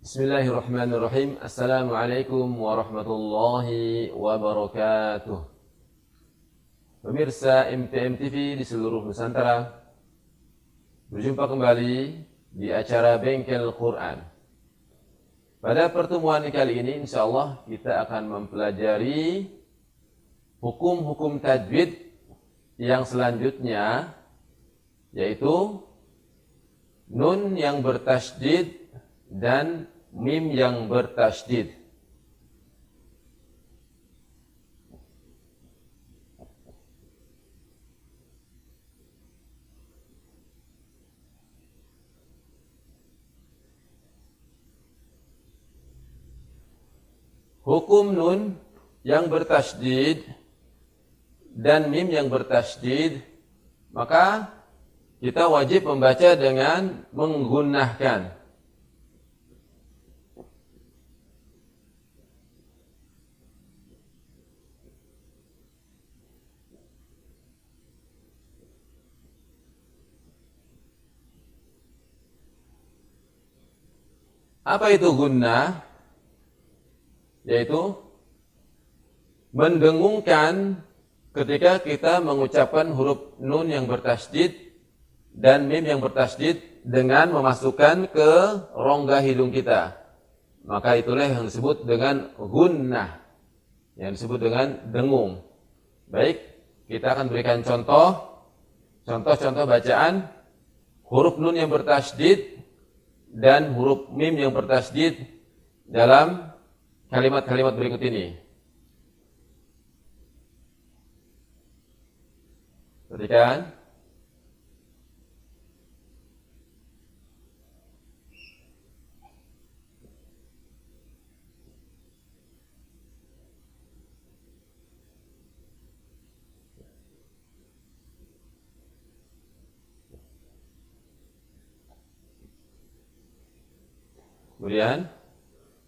Bismillahirrahmanirrahim. Assalamualaikum warahmatullahi wabarakatuh. Pemirsa MTM TV di seluruh Nusantara, berjumpa kembali di acara Bengkel Quran. Pada pertemuan kali ini insyaallah kita akan mempelajari hukum-hukum tajwid yang selanjutnya, yaitu nun yang bertasydid dan mim yang bertasydid. Hukum nun yang bertasydid dan mim yang bertasydid, maka kita wajib membaca dengan menggunakan apa itu gunnah? Yaitu mendengungkan ketika kita mengucapkan huruf nun yang bertasydid dan mim yang bertasydid dengan memasukkan ke rongga hidung kita. Maka itulah yang disebut dengan gunnah, yang disebut dengan dengung. Baik, kita akan berikan contoh-contoh bacaan huruf nun yang bertasydid dan huruf mim yang bertasydid dalam kalimat-kalimat berikut ini. Perhatikan. Kemudian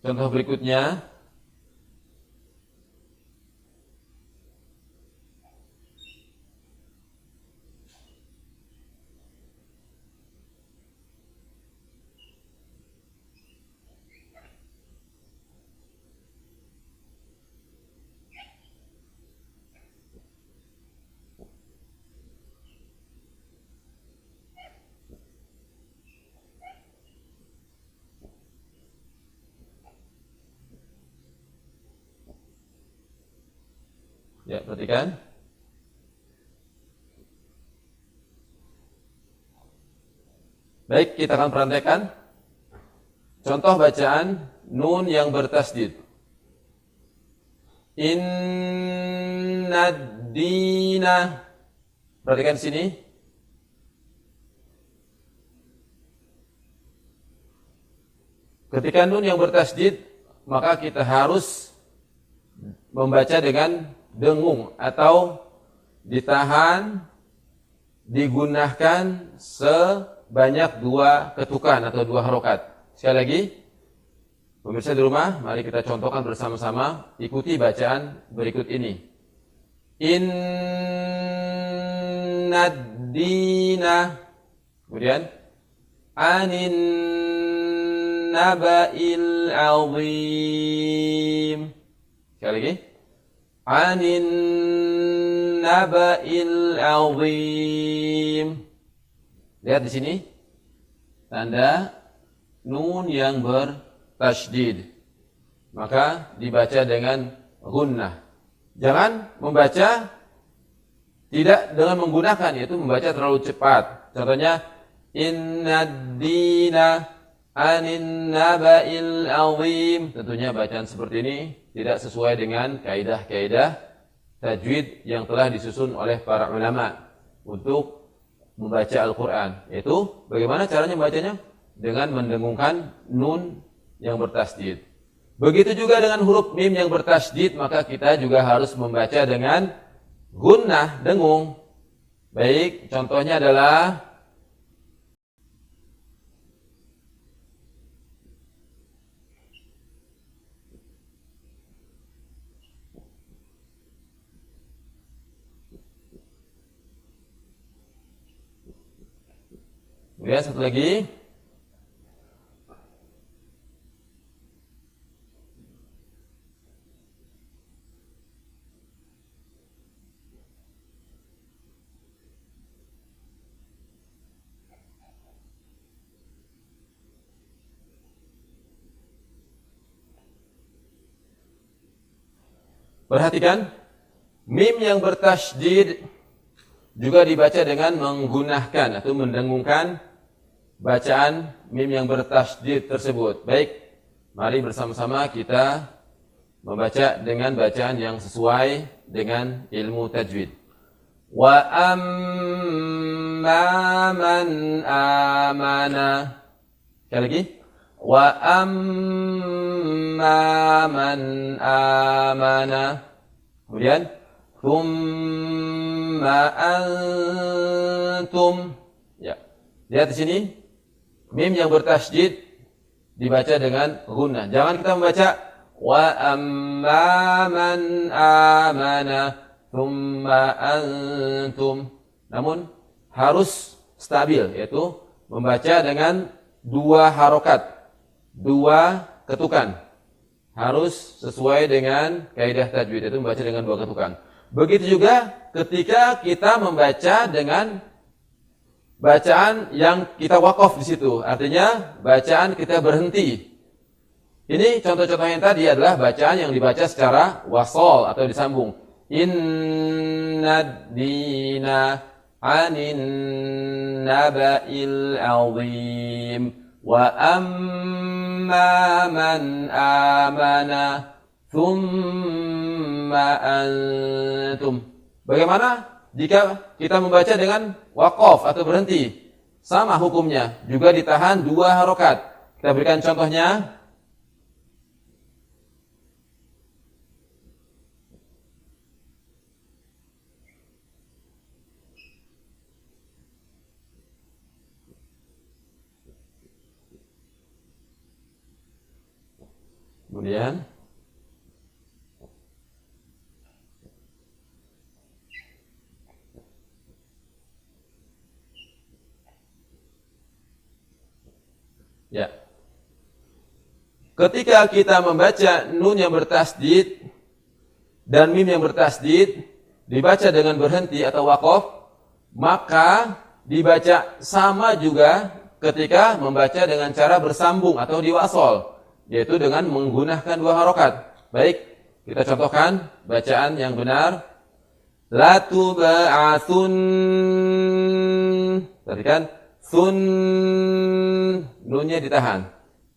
contoh berikutnya, ya, perhatikan. Baik, kita akan perhatikan contoh bacaan nun yang bertasydid. Innad dina. Perhatikan sini. Ketika nun yang bertasydid, maka kita harus membaca dengan dengung atau ditahan, digunakan sebanyak 2 ketukan atau 2 harokat. Sekali lagi, pemirsa di rumah, mari kita contohkan bersama-sama, ikuti bacaan berikut ini. Innad dina. Kemudian anin naba'il azim. Sekali lagi. Anin naba'il azim. Lihat di sini tanda nun yang bertasydid. Maka dibaca dengan gunnah. Jangan membaca tidak dengan menggunakan, yaitu membaca terlalu cepat. Contohnya innad dina anin naba'il azim. Tentunya bacaan seperti ini tidak sesuai dengan kaidah-kaidah tajwid yang telah disusun oleh para ulama untuk membaca Al-Quran. Yaitu bagaimana caranya membacanya? Dengan mendengungkan nun yang bertasydid. Begitu juga dengan huruf mim yang bertasydid, maka kita juga harus membaca dengan gunnah, dengung. Baik, contohnya adalah kemudian satu lagi. Perhatikan, mim yang bertasydid juga dibaca dengan menggunakan atau mendengungkan bacaan mim yang bertasydid tersebut. Baik, mari bersama-sama kita membaca dengan bacaan yang sesuai dengan ilmu tajwid. Wa amma man amana. Sekali lagi. Wa amma man amana. Kemudian thumma antum. Ya. Lihat di sini mim yang bertasydid dibaca dengan gunnah. Jangan kita membaca wa amma man amana thumma antum. Namun harus stabil, yaitu membaca dengan dua harokat, dua ketukan. Harus sesuai dengan kaidah tajwid, yaitu membaca dengan dua ketukan. Begitu juga ketika kita membaca dengan bacaan yang kita wakaf di situ, artinya bacaan kita berhenti. Ini contoh-contoh yang tadi adalah bacaan yang dibaca secara wasol atau disambung. Inna dina anin naba'il azim wa amma man amana thumma antum. Bagaimana jika kita membaca dengan waqaf atau berhenti? Sama hukumnya, juga ditahan dua harokat. Kita berikan contohnya. Kemudian ya. Ketika kita membaca nun yang bertasydid dan mim yang bertasydid dibaca dengan berhenti atau waqaf, maka dibaca sama juga ketika membaca dengan cara bersambung atau diwasol, yaitu dengan menggunakan dua harokat. Baik, kita contohkan bacaan yang benar. La tuba'atsun. Perhatikan, sun, nunnya ditahan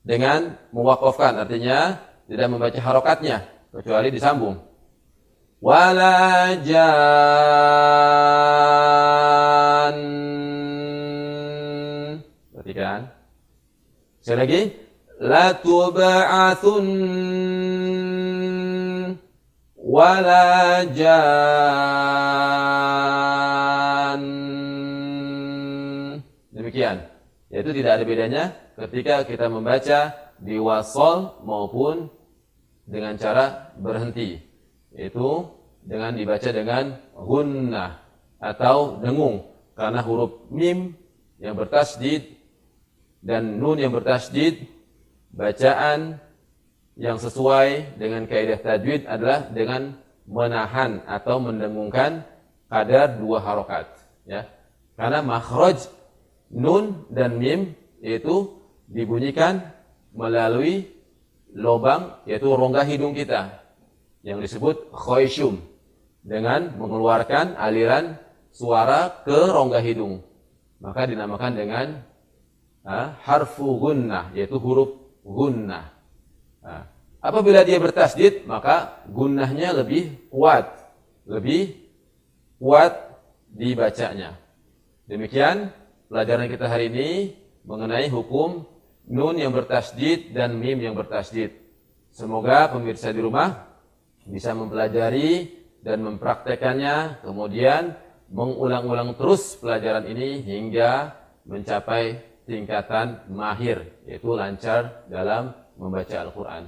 dengan mewakafkan, artinya tidak membaca harokatnya kecuali disambung. Wala jan. Perhatikan. Sekali lagi. La tuba'atsun wala jan. Demikian. Yaitu tidak ada bedanya ketika kita membaca di wasol maupun dengan cara berhenti. Yaitu dengan dibaca dengan gunnah atau dengung. Karena huruf mim yang bertasydid dan nun yang bertasydid, bacaan yang sesuai dengan kaidah tajwid adalah dengan menahan atau mendengungkan kadar dua harokat. Ya. Karena makhraj nun dan mim itu dibunyikan melalui lubang, yaitu rongga hidung kita yang disebut khayshum, dengan mengeluarkan aliran suara ke rongga hidung. Maka dinamakan dengan harfu gunnah, yaitu huruf gunnah. Apabila dia bertasydid, maka gunnahnya lebih kuat dibacanya. Demikian pelajaran kita hari ini mengenai hukum nun yang bertasydid dan mim yang bertasydid. Semoga pemirsa di rumah bisa mempelajari dan mempraktekannya, kemudian mengulang-ulang terus pelajaran ini hingga mencapai tingkatan mahir, yaitu lancar dalam membaca Al-Quran.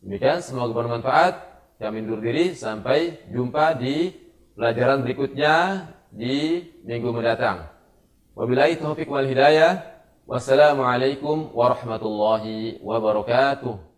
Demikian, semoga bermanfaat. Kami undur diri, sampai jumpa di pelajaran berikutnya di minggu mendatang. Wabillahi taufiq wal hidayah. Wassalamualaikum warahmatullahi wabarakatuh.